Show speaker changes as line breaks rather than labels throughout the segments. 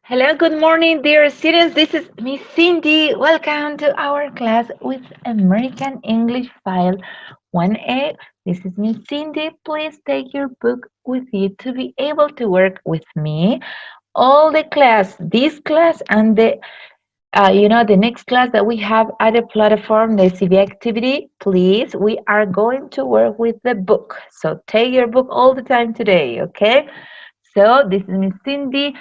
Hello, good morning, dear students. This is Miss Cindy. Welcome to our class with American English File 1A. This is Miss Cindy. Please take your book with you to be able to work with me. All the class, this class and the next class that we have at the platform, the CV activity, please, we are going to work with the book. So take your book all the time today, okay? So this is Miss Cindy.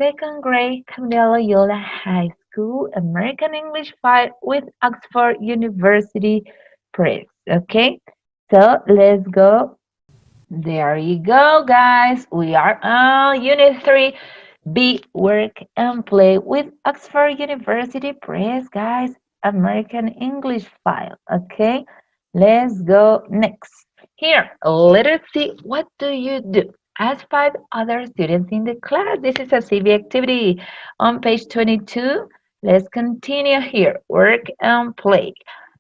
Second grade, Loyola High School, American English 5 with Oxford University Press. Okay, so let's go. There you go, guys. We are on Unit 3. Be work and play with Oxford University Press, guys. American English file. Okay, let's go next. Here, let us see what do you do. As five other students in the class. This is a CV activity on page 22. Let's continue here. Work and play.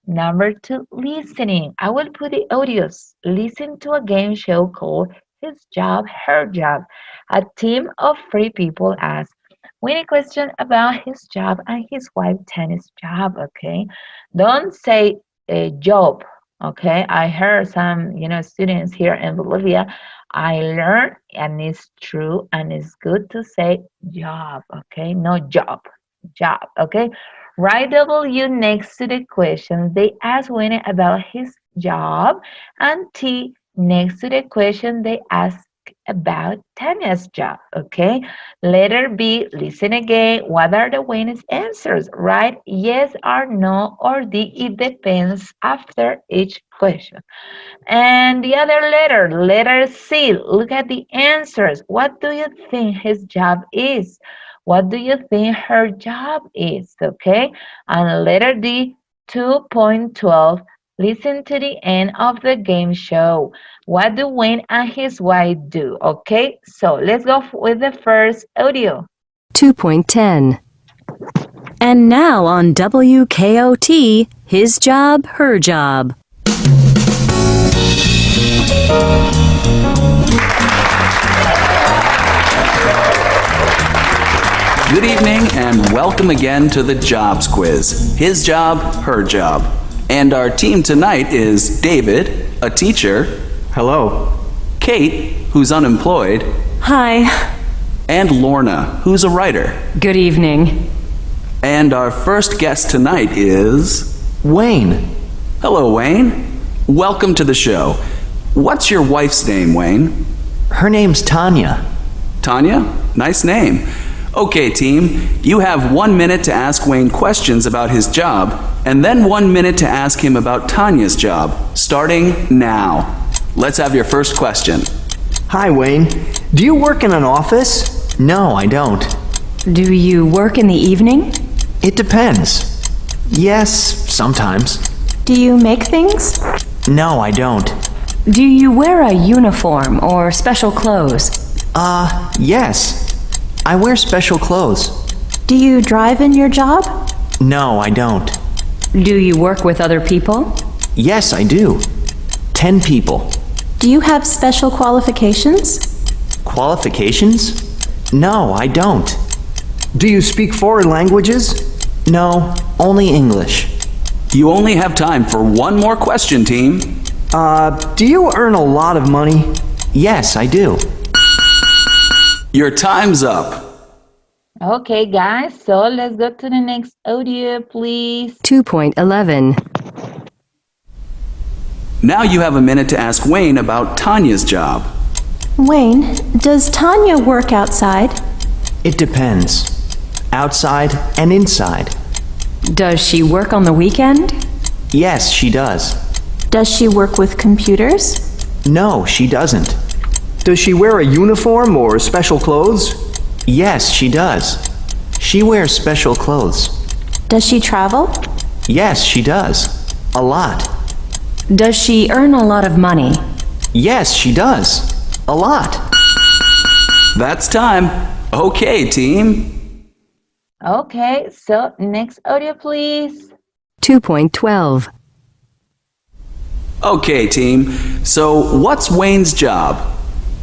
Number 2, listening. I will put the audios. Listen to a game show called His Job, Her Job. A team of 3 people ask Winnie question about his job and his wife Tenny's job. Okay, don't say a job. Okay, I heard some students here in Bolivia. I learned, and it's true, and it's good to say job. Okay, no job, job. Okay, write W next to the question. They ask Winnie about his job, and T next to the question they ask about Tanya's job. Okay, letter B, listen again. What are the Winnie's answers? Write yes or no or D. It depends after each question. And the other letter C, look at the answers. What do you think his job is? What do you think her job is? Okay. And letter D, 2.12, listen to the end of the game show. What do Wayne and his wife do? Okay. So let's go with the first audio.
2.10. And now on WKOT, his job, her job.
Good evening and welcome again to the Jobs Quiz. His job, her job. And our team tonight is David, a teacher.
Hello.
Kate, who's unemployed.
Hi.
And Lorna, who's a writer.
Good evening.
And our first guest tonight is...
Wayne.
Hello, Wayne. Welcome to the show. What's your wife's name, Wayne?
Her name's Tanya.
Tanya? Nice name. Okay, team, you have 1 minute to ask Wayne questions about his job, and then 1 minute to ask him about Tanya's job, starting now. Let's have your first question.
Hi, Wayne. Do you work in an office? No, I don't.
Do you work in the evening?
It depends. Yes, sometimes.
Do you make things?
No, I don't.
Do you wear a uniform or special clothes?
Yes. I wear special clothes.
Do you drive in your job?
No, I don't.
Do you work with other people?
Yes, I do. 10 people.
Do you have special qualifications?
Qualifications? No, I don't.
Do you speak foreign languages?
No, only English.
You only have time for one more question, team.
Do you earn a lot of money?
Yes, I do.
Your time's up.
Okay, guys, so let's go to the next audio, please.
2.11.
Now you have a minute to ask Wayne about Tanya's job.
Wayne, does Tanya work outside?
It depends. Outside and inside.
Does she work on the weekend?
Yes, she does.
Does she work with computers?
No, she doesn't.
Does she wear a uniform or special clothes?
Yes, she does. She wears special clothes.
Does she travel?
Yes, she does. A lot.
Does she earn a lot of money?
Yes, she does. A lot.
That's time. Okay, team.
Okay, so next audio, please.
2.12.
Okay, team. So what's Wayne's job?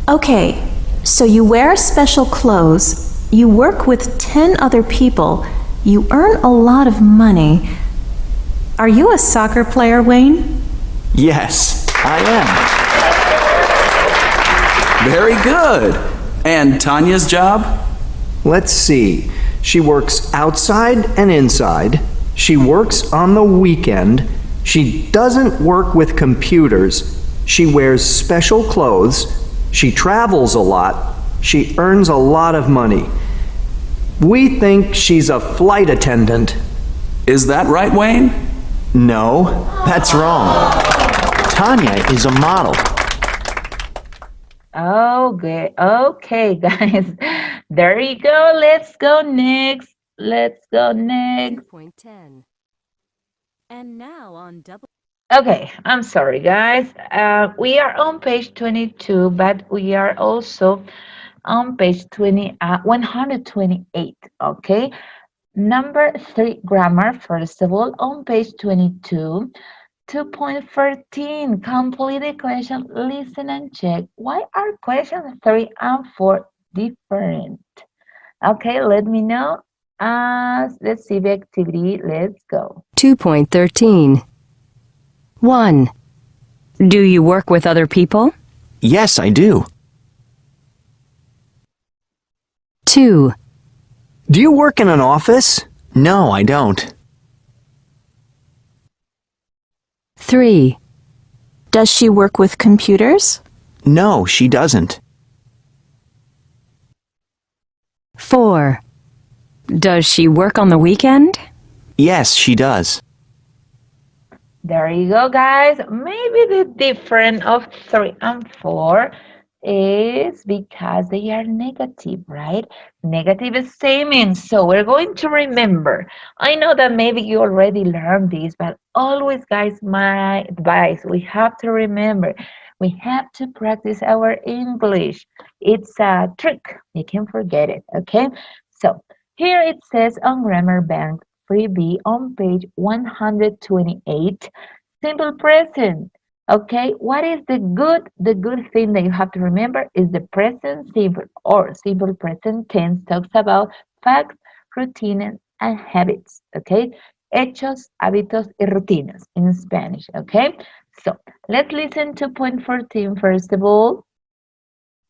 Okay, so you wear special clothes, You work with 10 other people. You earn a lot of money. Are you a soccer player, Wayne?
Yes, I am.
Very good. And Tanya's job?
Let's see. She works outside and inside. She works on the weekend. She doesn't work with computers. She wears special clothes. She travels a lot. She earns a lot of money. We think she's a flight attendant.
Is that right, Wayne?
No, that's wrong. Tanya is a model.
Oh, good. Okay, guys. There you go. Let's go next. Let's go next.
2.10. And now on double.
Okay, I'm sorry, guys. We are on page 22, but we are also on page 128. Okay, number 3, grammar. First of all, on page 22, 2.14, complete the question, listen and check. Why are questions 3 and 4 different? Okay, let me know. Let's see the activity. Let's go.
2.13. 1. Do you work with other people?
Yes, I do.
2.
Do you work in an office? No, I don't.
3.
Does she work with computers?
No, she doesn't.
4. Does she work on the weekend?
Yes, she does.
There you go, guys. Maybe the difference of 3 and 4 is because they are negative, right? Negative statements. So we're going to remember. I know that maybe you already learned this, but always, guys, my advice, we have to remember. We have to practice our English. It's a trick. You can forget it, okay? So here it says on Grammar Bank freebie on page 128, simple present. Okay, what is the good thing that you have to remember is the present simple or simple present tense talks about facts, routines, and habits. Okay, hechos, hábitos, y rutinas in Spanish. Okay, so let's listen to point 14 first of all,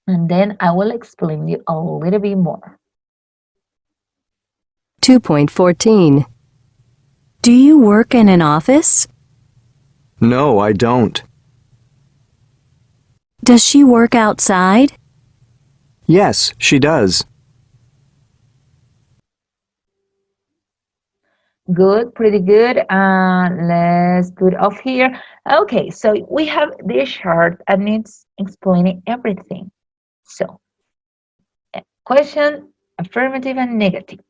and then I will explain you a little bit more.
2.14. Do you work in an office?
No, I don't.
Does she work outside?
Yes, she does.
Good, pretty good. Let's put off here. Okay, so we have this chart and it's explaining everything. So, question, affirmative and negative.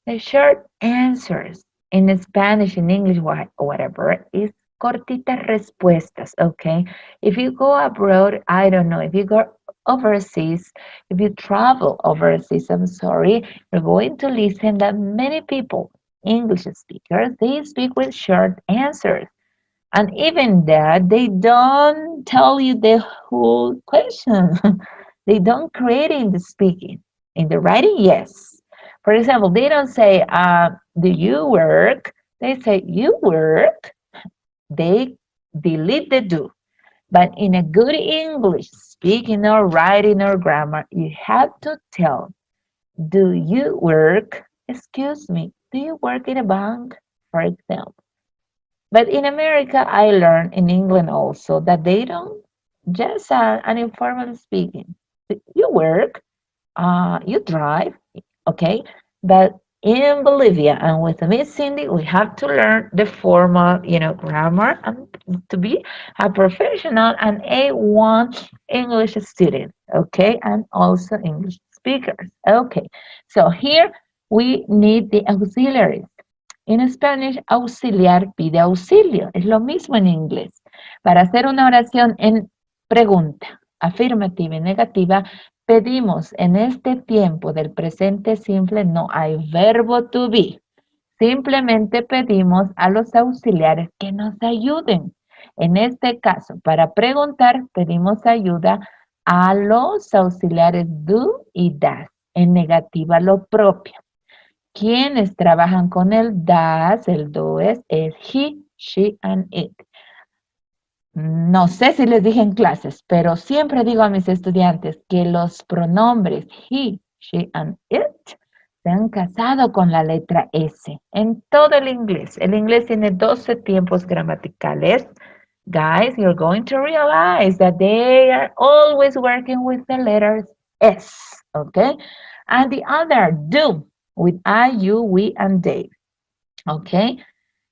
The short answers in Spanish, in English, whatever, is cortitas respuestas, okay? If you go abroad, I don't know, if you go overseas, if you travel overseas, I'm sorry, you're going to listen that many people, English speakers, they speak with short answers. And even that, they don't tell you the whole question. They don't create in the speaking. In the writing, yes. For example, they don't say, do you work? They say, you work. They delete the do. But in a good English, speaking or writing or grammar, you have to tell, do you work? Excuse me, do you work in a bank? For example. But in America, I learned in England also that they don't just an informal speaking. You work, you drive, okay? But in Bolivia and with Miss Cindy, we have to learn the formal, grammar and to be a professional and A1 English student, okay? And also English speakers, okay? So here we need the auxiliaries. En Spanish, auxiliar pide auxilio. Es lo mismo en inglés. Para hacer una oración en pregunta, afirmativa y negativa, pedimos en este tiempo del presente simple, no hay verbo to be. Simplemente pedimos a los auxiliares que nos ayuden. En este caso, para preguntar, pedimos ayuda a los auxiliares do y das. En negativa lo propio. Quienes trabajan con el das, el does, es he, she, and it. No sé si les dije en clases, pero siempre digo a mis estudiantes que los pronombres he, she, and it se han casado con la letra S en todo el inglés. El inglés tiene 12 tiempos gramaticales. Guys, you're going to realize that they are always working with the letters S, okay? And the other, do, with I, you, we, and they, okay?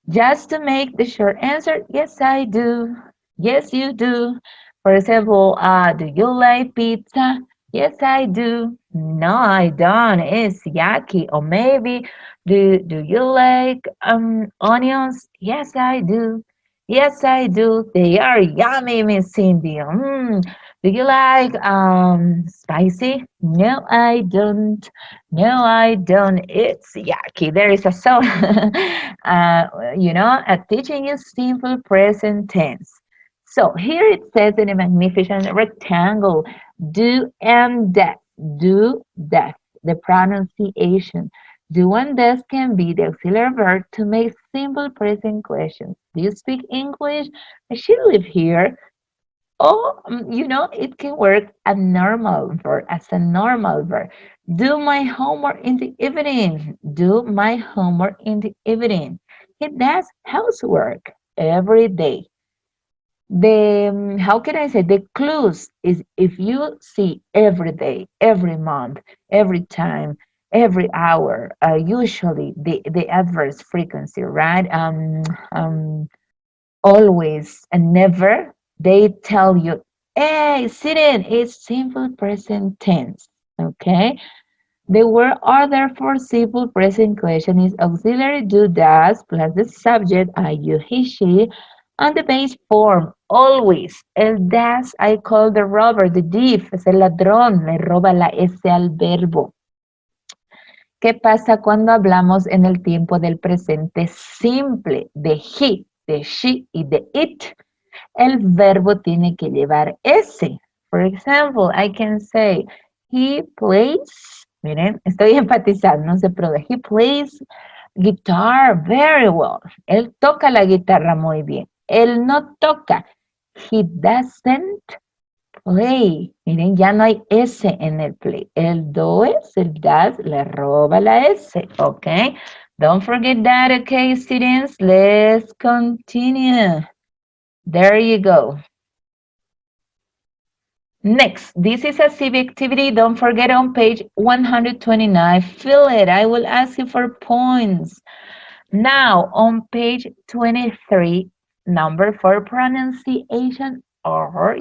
Just to make the short answer, yes, I do. Yes, you do. For example, do you like pizza? Yes, I do. No, I don't. It's yucky. Or maybe, do you like onions? Yes, I do. Yes, I do. They are yummy, Miss Cindy. Do you like spicy? No, I don't. No, I don't. It's yucky. There is a song, teaching you simple present tense. So here it says in a magnificent rectangle, do and that. Do that. The pronunciation. Do and does can be the auxiliary verb to make simple present questions. Do you speak English? I should live here. Or, it can work a normal verb as a normal verb. Do my homework in the evening. Do my homework in the evening. He does housework every day. How can I say, the clues is if you see every day, every month, every time, every hour, usually the adverse frequency, right? Always and never, they tell you, hey, sit in, it's simple present tense, okay? The word order for simple present question is auxiliary do, does, plus the subject, I, you, he, she, and the base form, always. El does, I call the robber, the thief, es el ladrón, le roba la S al verbo. ¿Qué pasa cuando hablamos en el tiempo del presente simple? De he, de she y de it. El verbo tiene que llevar S. For example, I can say, he plays, miren, estoy enfatizando, no se produce, he plays guitar very well. Él toca la guitarra muy bien. Él no toca. He doesn't play. Miren, ya no hay S en el play. El does, el does, le roba la S, ¿ok? Don't forget that, okay, students? Let's continue. There you go. Next, this is a civic activity. Don't forget on page 129, fill it. I will ask you for points. Now, on page 23, number 4, pronunciation or,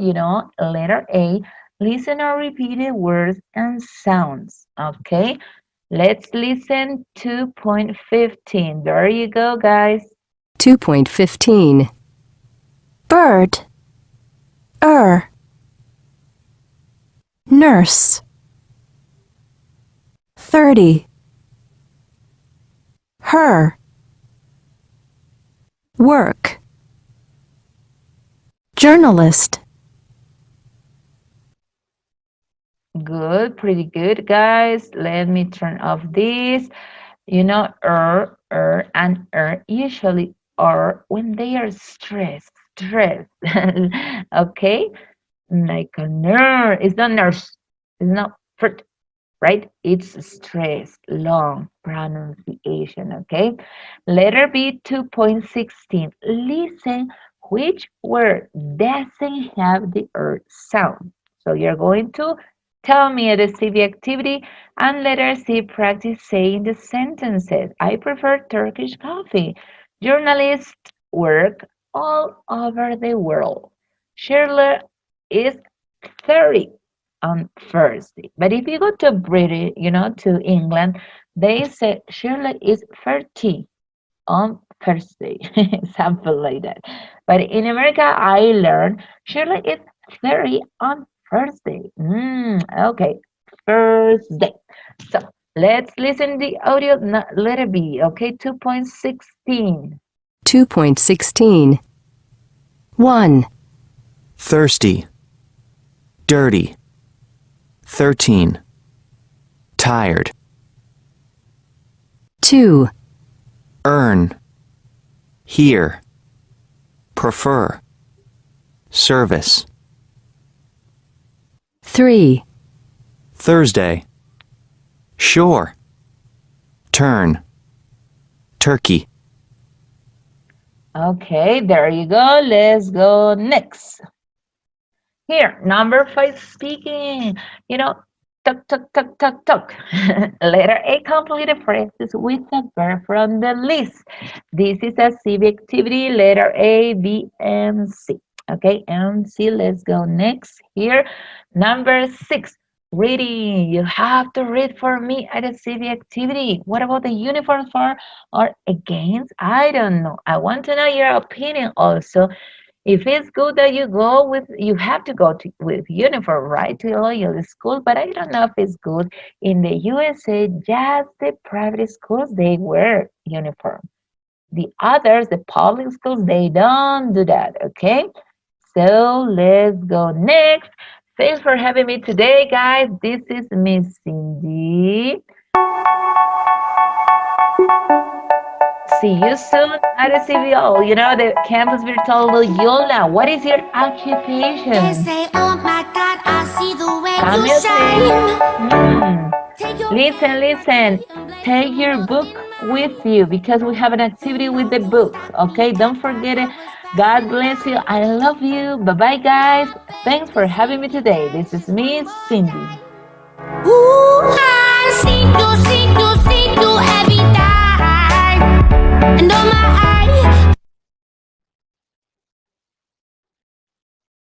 letter A, listen or repeat the words and sounds, okay? Let's listen to 2.15. There you go, guys.
2.15.
Bird. Nurse. 30. Her. Work. Journalist.
Good, pretty good, guys. Let me turn off this. And usually are when they are stressed. Okay? Like a nurse. It's not nurse. It's not fruit, right? It's stress, long pronunciation, okay? Letter B, 2.16. Listen which word doesn't have the sound. So you're going to tell me a CV activity, and letter C, practice saying the sentences. I prefer Turkish coffee. Journalists work all over the world. Shirley is 30 on Thursday. But if you go to British, to England, they say Shirley is 30 on Thursday, something like that. But in America, I learned Shirley is 30 on Thursday. Okay, Thursday. So let's listen to the audio letter B, okay, 2.16.
2.16. 1.
Thirsty. Dirty. 13.
tired.
2,
Earn, hear, prefer, service.
3,
Thursday, sure, turn, turkey.
Okay, there you go. Let's go next. Here, number 5, speaking. Talk, talk, talk, talk, talk. Letter A, complete the phrases with a verb from the list. This is a CV activity, letter A, B, and C. Okay, and C, let's go next. Here, number 6, reading. You have to read for me at a CV activity. What about the uniform for or against? I don't know. I want to know your opinion also. If it's good that you have to go with uniform, right, to Loyola school, but I don't know if it's good. In the USA, just the private schools, they wear uniform. The others, the public schools, they don't do that, okay? So let's go next. Thanks for having me today, guys. This is Miss Cindy. See you soon at the CVO, the campus virtual Loyola. What is your occupation?
They say, oh my God, I see the way
Come
you
shine.
shine.
Listen. Take your book with you because we have an activity with the book. Okay, don't forget it. God bless you. I love you. Bye-bye, guys. Thanks for having me today. This is me, Cindy.
Ooh, I see you every time. And oh my,